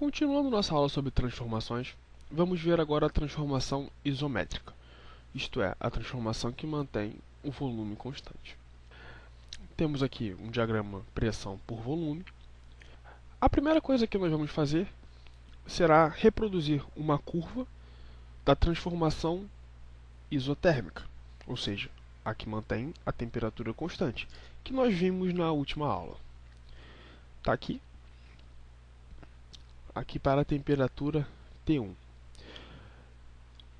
Continuando nossa aula sobre transformações, vamos ver agora a transformação isométrica, isto é, a transformação que mantém o volume constante. Temos aqui um diagrama pressão por volume. A primeira coisa que nós vamos fazer será reproduzir uma curva da transformação isotérmica, ou seja, a que mantém a temperatura constante, que nós vimos na última aula. Está aqui para a temperatura T1.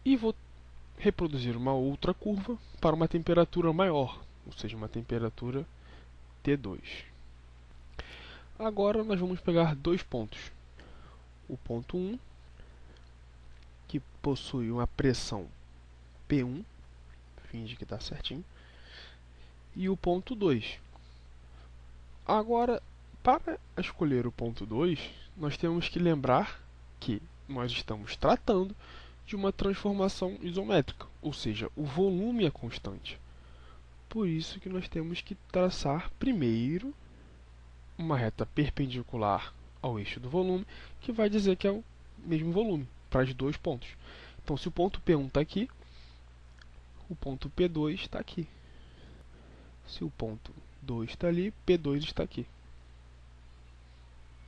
E vou reproduzir uma outra curva para uma temperatura maior, ou seja, uma temperatura T2. Agora nós vamos pegar dois pontos. O ponto 1, que possui uma pressão P1, finge que está certinho, e o ponto 2. Agora, para escolher o ponto 2, nós temos que lembrar que nós estamos tratando de uma transformação isométrica, ou seja, o volume é constante. Por isso que nós temos que traçar primeiro uma reta perpendicular ao eixo do volume, que vai dizer que é o mesmo volume para os dois pontos. Então, se o ponto P1 está aqui, o ponto P2 está aqui. Se o ponto 2 está ali, P2 está aqui.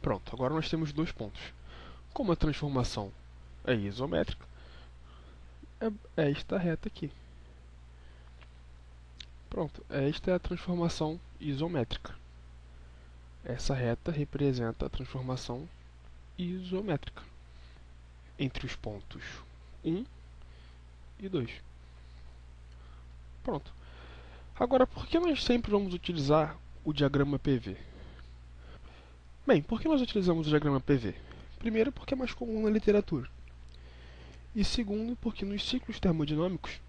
Pronto, agora nós temos dois pontos. Como a transformação é isométrica, é esta reta aqui. Pronto, esta é a transformação isométrica. Essa reta representa a transformação isométrica entre os pontos 1 e 2. Pronto. Agora, por que nós sempre vamos utilizar o diagrama PV? Bem, por que nós utilizamos o diagrama PV? Primeiro, porque é mais comum na literatura. E segundo, porque nos ciclos termodinâmicos,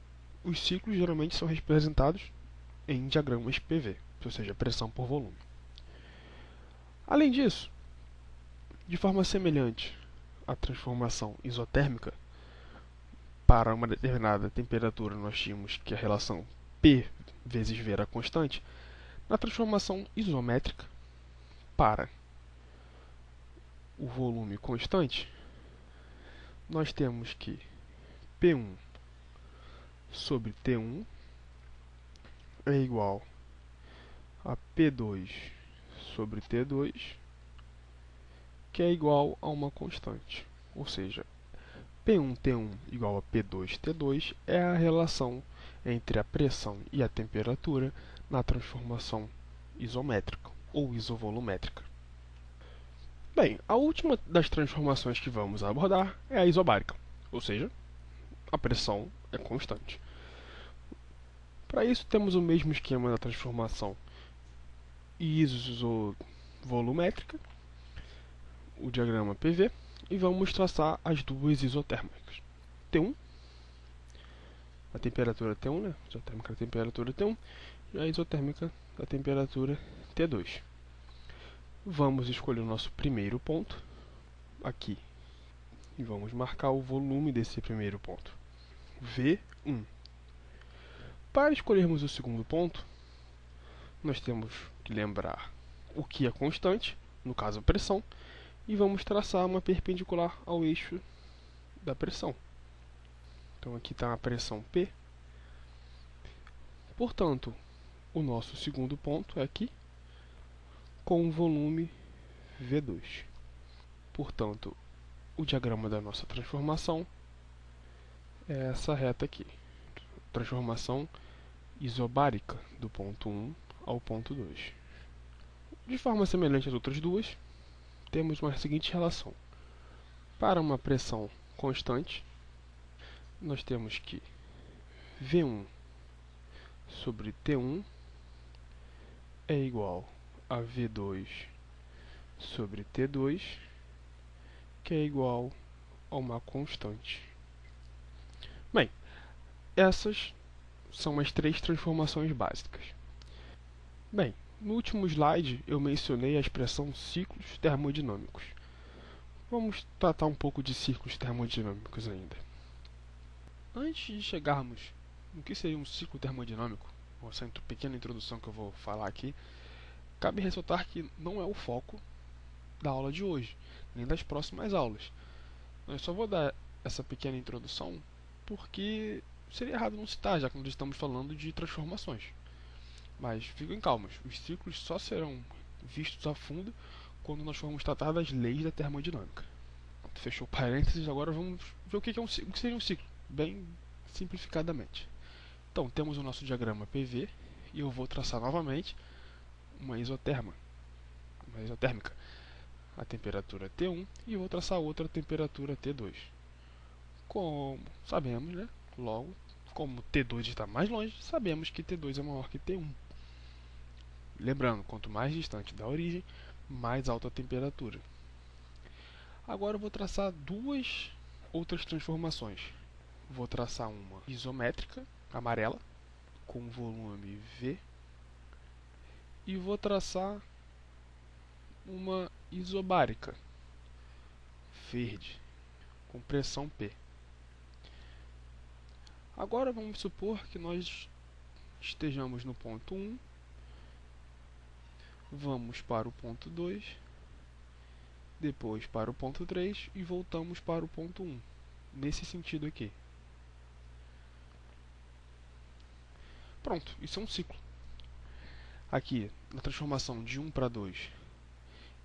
os ciclos geralmente são representados em diagramas PV, ou seja, pressão por volume. Além disso, de forma semelhante à transformação isotérmica, para uma determinada temperatura nós tínhamos que a relação P vezes V era constante. Na transformação isométrica, para o volume constante, nós temos que P1 sobre T1 é igual a P2 sobre T2, que é igual a uma constante. Ou seja, P1T1 igual a P2T2 é a relação entre a pressão e a temperatura na transformação isométrica ou isovolumétrica. Bem, a última das transformações que vamos abordar é a isobárica, ou seja, a pressão é constante. Para isso temos o mesmo esquema da transformação isovolumétrica, o diagrama PV, e vamos traçar as duas isotérmicas. T1, a temperatura T1, né? A isotérmica da temperatura T1, e a isotérmica da temperatura T2. Vamos escolher o nosso primeiro ponto, aqui, e vamos marcar o volume desse primeiro ponto, V1. Para escolhermos o segundo ponto, nós temos que lembrar o que é constante, no caso a pressão, e vamos traçar uma perpendicular ao eixo da pressão. Então aqui está a pressão P. Portanto, o nosso segundo ponto é aqui, com o volume V2. Portanto, o diagrama da nossa transformação é essa reta aqui. Transformação isobárica do ponto 1 ao ponto 2. De forma semelhante às outras duas, temos uma seguinte relação. Para uma pressão constante, nós temos que V1 sobre T1 é igual a V2 sobre T2, que é igual a uma constante. Bem, essas são as três transformações básicas. Bem, no último slide eu mencionei a expressão ciclos termodinâmicos. Vamos tratar um pouco de ciclos termodinâmicos ainda. Antes de chegarmos no que seria um ciclo termodinâmico, essa pequena introdução que eu vou falar aqui, cabe ressaltar que não é o foco da aula de hoje, nem das próximas aulas. Eu só vou dar essa pequena introdução porque seria errado não citar, já que nós estamos falando de transformações. Mas fiquem calmos, os ciclos só serão vistos a fundo quando nós formos tratar das leis da termodinâmica. Fechou parênteses, agora vamos ver o que o que seria um ciclo, bem simplificadamente. Então, temos o nosso diagrama PV e eu vou traçar novamente uma isotérmica, a temperatura T1, e vou traçar outra temperatura T2. Como sabemos, né? Logo, como T2 está mais longe, sabemos que T2 é maior que T1. Lembrando, quanto mais distante da origem, mais alta a temperatura. Agora eu vou traçar duas outras transformações. Vou traçar uma isométrica, amarela, com volume V, e vou traçar uma isobárica, verde, com pressão P. Agora vamos supor que nós estejamos no ponto 1, vamos para o ponto 2, depois para o ponto 3 e voltamos para o ponto 1, nesse sentido aqui. Pronto, isso é um ciclo. Aqui, na transformação de 1 para 2,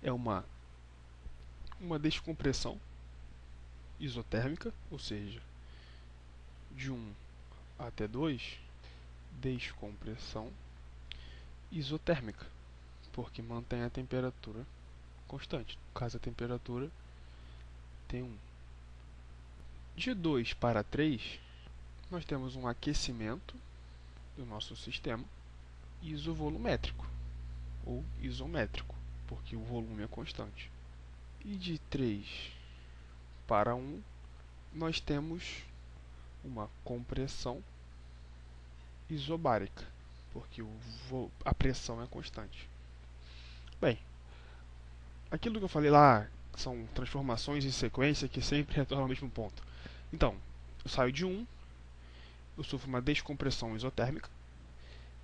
é uma descompressão isotérmica, ou seja, de 1 até 2, descompressão isotérmica, porque mantém a temperatura constante. No caso, a temperatura T1. De 2 para 3, nós temos um aquecimento do nosso sistema isovolumétrico, ou isométrico, porque o volume é constante. E de 3 para 1, nós temos uma compressão isobárica, porque a pressão é constante. Bem, aquilo que eu falei lá são transformações em sequência que sempre retornam ao mesmo ponto. Então, eu saio de 1, eu sofro uma descompressão isotérmica,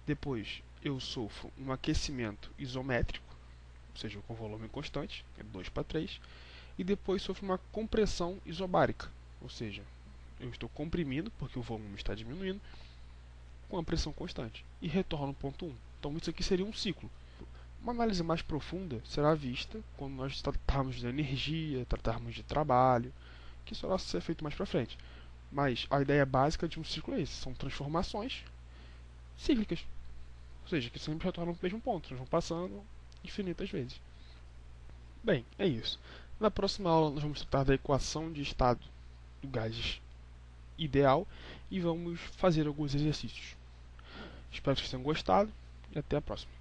depois eu sofro um aquecimento isométrico, ou seja, com volume constante, é 2 para 3, e depois sofro uma compressão isobárica, ou seja, eu estou comprimindo, porque o volume está diminuindo, com a pressão constante, e retorno ao ponto 1. Então isso aqui seria um ciclo. Uma análise mais profunda será vista quando nós tratarmos de energia, tratarmos de trabalho, que isso vai ser feito mais para frente. Mas a ideia básica de um ciclo é esse, são transformações cíclicas, ou seja, que sempre retornam para o mesmo ponto, nós vamos passando infinitas vezes. Bem, é isso. Na próxima aula nós vamos tratar da equação de estado do gás ideal e vamos fazer alguns exercícios. Espero que vocês tenham gostado e até a próxima.